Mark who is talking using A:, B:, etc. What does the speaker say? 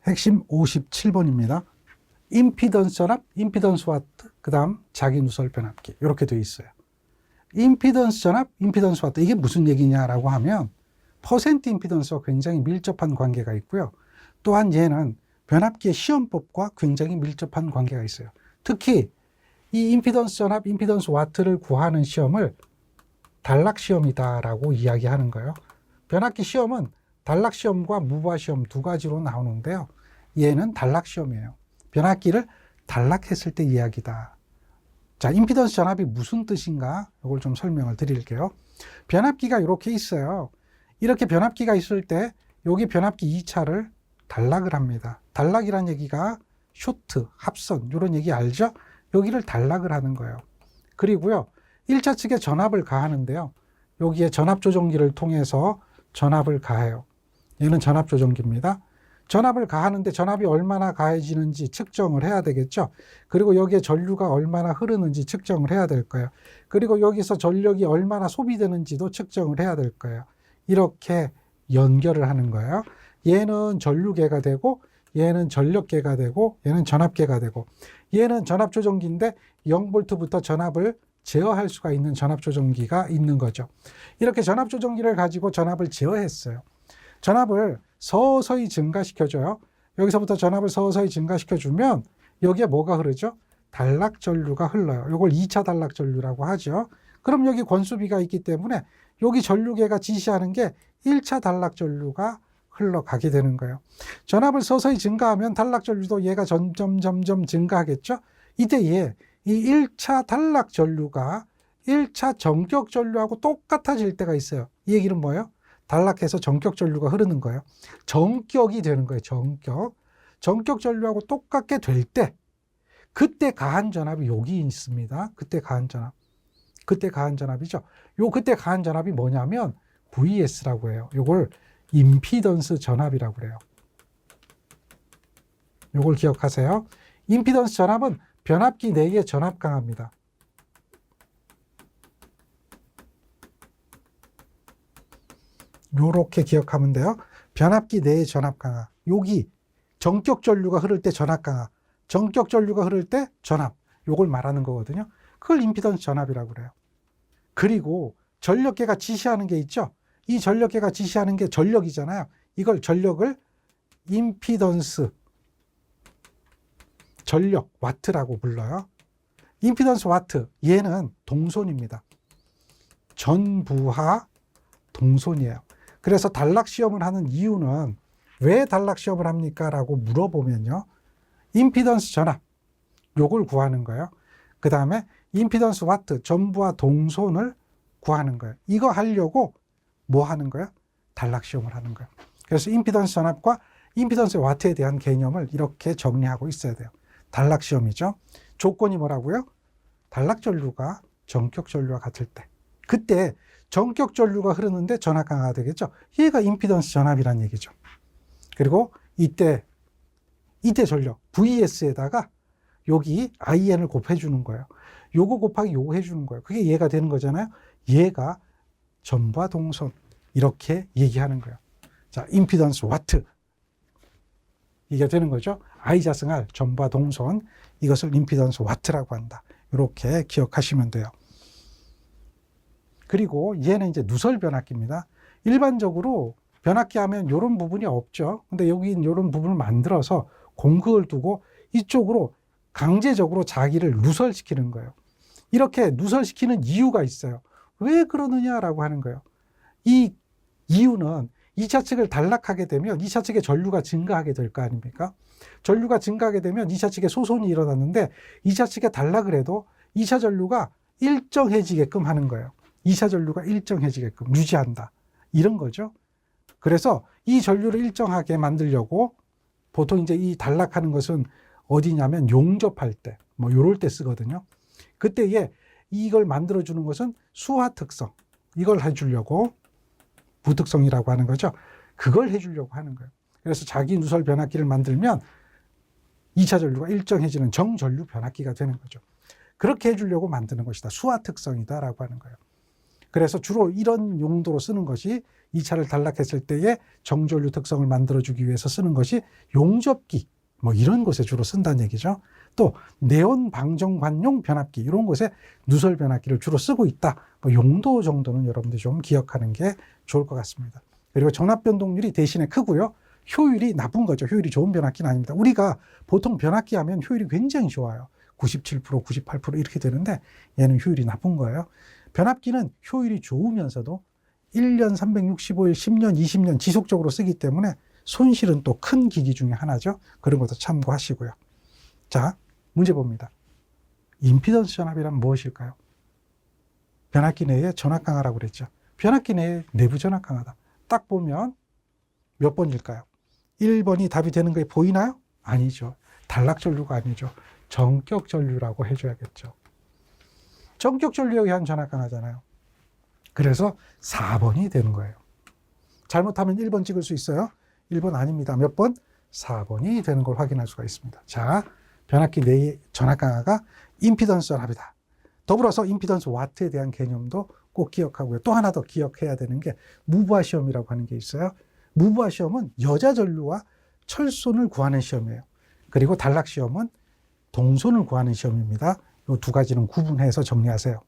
A: 핵심 57번입니다. 임피던스 전압, 임피던스 와트, 그 다음 자기 누설 변압기 이렇게 되어 있어요. 임피던스 전압, 임피던스 와트 이게 무슨 얘기냐라고 하면 퍼센트 임피던스와 굉장히 밀접한 관계가 있고요. 또한 얘는 변압기의 시험법과 굉장히 밀접한 관계가 있어요. 특히 이 임피던스 전압, 임피던스 와트를 구하는 시험을 단락시험이다라고 이야기하는 거예요. 변압기 시험은 단락시험과 무바시험 두 가지로 나오는데요. 얘는 단락시험이에요. 변압기를 단락했을 때 이야기다. 자, 임피던스 전압이 무슨 뜻인가? 이걸 좀 설명을 드릴게요. 변압기가 이렇게 있어요. 이렇게 변압기가 있을 때 여기 변압기 2차를 단락을 합니다. 단락이란 얘기가 쇼트, 합선 이런 얘기 알죠? 여기를 단락을 하는 거예요. 그리고요. 1차 측에 전압을 가하는데요. 여기에 전압 조정기를 통해서 전압을 가해요. 얘는 전압 조정기입니다. 전압을 가하는데 전압이 얼마나 가해지는지 측정을 해야 되겠죠. 그리고 여기에 전류가 얼마나 흐르는지 측정을 해야 될 거예요. 그리고 여기서 전력이 얼마나 소비되는지도 측정을 해야 될 거예요. 이렇게 연결을 하는 거예요. 얘는 전류계가 되고 얘는 전력계가 되고 얘는 전압계가 되고 얘는 전압 조정기인데 0V부터 전압을 제어할 수가 있는 전압 조정기가 있는 거죠. 이렇게 전압 조정기를 가지고 전압을 제어했어요. 전압을 서서히 증가시켜줘요. 여기서부터 전압을 서서히 증가시켜주면 여기에 뭐가 흐르죠? 단락 전류가 흘러요. 이걸 2차 단락 전류라고 하죠. 그럼 여기 권수비가 있기 때문에 여기 전류계가 지시하는 게 1차 단락 전류가 흘러가게 되는 거예요. 전압을 서서히 증가하면 단락 전류도 얘가 점점 증가하겠죠. 이때 이 1차 단락 전류가 1차 전격 전류하고 똑같아질 때가 있어요. 이 얘기는 뭐예요? 단락해서 전격 전류가 흐르는 거예요. 전격이 되는 거예요. 전격 전류하고 똑같게 될 때 그때 가한 전압이 여기 있습니다. 그때 가한 전압이죠. 그때 가한 전압이 뭐냐면 VS라고 해요. 요걸 임피던스 전압이라고 그래요. 요걸 기억하세요. 임피던스 전압은 변압기 내의 전압 강합니다. 요렇게 기억하면 돼요. 변압기 내의 전압 강하. 여기 전격 전류가 흐를 때 전압 강하. 전격 전류가 흐를 때 전압. 요걸 말하는 거거든요. 그걸 임피던스 전압이라고 그래요. 그리고 전력계가 지시하는 게 있죠. 이 전력계가 지시하는 게 전력이잖아요. 이걸 전력을 임피던스 전력 와트라고 불러요. 임피던스 와트 얘는 동손입니다. 전부하 동손이에요. 그래서 단락 시험을 하는 이유는 왜 단락 시험을 합니까? 라고 물어보면요. 임피던스 전압 요걸 구하는 거예요. 그 다음에 임피던스 와트 전부하 동손을 구하는 거예요. 이거 하려고 뭐 하는 거예요? 단락 시험을 하는 거예요. 그래서 임피던스 전압과 임피던스 와트에 대한 개념을 이렇게 정리하고 있어야 돼요. 단락 시험이죠. 조건이 뭐라고요? 단락 전류가 전격 전류와 같을 때. 그때 전격 전류가 흐르는데 전압 강화가 되겠죠. 얘가 임피던스 전압이란 얘기죠. 그리고 이때 전력 VS에다가 여기 IN을 곱해주는 거예요. 요거 곱하기 요거 해주는 거예요. 그게 얘가 되는 거잖아요. 얘가 전부하 동손 이렇게 얘기하는 거예요. 자, 임피던스 와트 이게 되는 거죠. I 자승 R 전부하 동손 이것을 임피던스 와트라고 한다. 이렇게 기억하시면 돼요. 그리고 얘는 이제 누설 변압기입니다. 일반적으로 변압기 하면 이런 부분이 없죠. 근데 여기 이런 부분을 만들어서 공극을 두고 이쪽으로 강제적으로 자기를 누설시키는 거예요. 이렇게 누설시키는 이유가 있어요. 왜 그러느냐라고 하는 거예요. 이 이유는 2차 측을 단락하게 되면 2차 측의 전류가 증가하게 될 거 아닙니까? 전류가 증가하게 되면 2차 측에 소손이 일어났는데 2차 측에 단락을 해도 2차 전류가 일정해지게끔 하는 거예요. 2차 전류가 일정해지게끔 유지한다. 이런 거죠. 그래서 이 전류를 일정하게 만들려고 보통 이제 이 단락하는 것은 어디냐면 용접할 때, 뭐 요럴 때 쓰거든요. 그때에 이걸 만들어주는 것은 수화 특성. 이걸 해주려고 부특성이라고 하는 거죠. 그걸 해주려고 하는 거예요. 그래서 자기 누설 변압기를 만들면 2차 전류가 일정해지는 정전류 변압기가 되는 거죠. 그렇게 해주려고 만드는 것이다. 수화 특성이다라고 하는 거예요. 그래서 주로 이런 용도로 쓰는 것이 2차를 단락했을 때의 정전류 특성을 만들어주기 위해서 쓰는 것이 용접기, 뭐 이런 곳에 주로 쓴다는 얘기죠. 또 네온 방정관용 변압기, 이런 곳에 누설 변압기를 주로 쓰고 있다. 뭐 용도 정도는 여러분들이 좀 기억하는 게 좋을 것 같습니다. 그리고 전압 변동률이 대신에 크고요. 효율이 나쁜 거죠. 효율이 좋은 변압기는 아닙니다. 우리가 보통 변압기 하면 효율이 굉장히 좋아요. 97%, 98% 이렇게 되는데 얘는 효율이 나쁜 거예요. 변압기는 효율이 좋으면서도 1년 365일, 10년, 20년 지속적으로 쓰기 때문에 손실은 또 큰 기기 중에 하나죠. 그런 것도 참고하시고요. 자, 문제 봅니다. 임피던스 전압이란 무엇일까요? 변압기 내에 전압 강하라고 그랬죠. 변압기 내에 내부 전압 강하다. 딱 보면 몇 번일까요? 1번이 답이 되는 게 보이나요? 아니죠. 단락 전류가 아니죠. 전격 전류라고 해줘야겠죠. 전격 전류에 의한 전압 강하잖아요. 그래서 4번이 되는 거예요. 잘못하면 1번 찍을 수 있어요. 1번 아닙니다. 몇 번? 4번이 되는 걸 확인할 수가 있습니다. 자, 변압기 내의 전압 강하가 임피던스 전압이다. 더불어서 임피던스 와트에 대한 개념도 꼭 기억하고요. 또 하나 더 기억해야 되는 게 무브화 시험이라고 하는 게 있어요. 무브화 시험은 여자 전류와 철손을 구하는 시험이에요. 그리고 단락 시험은 동손을 구하는 시험입니다. 이 두 가지는 구분해서 정리하세요.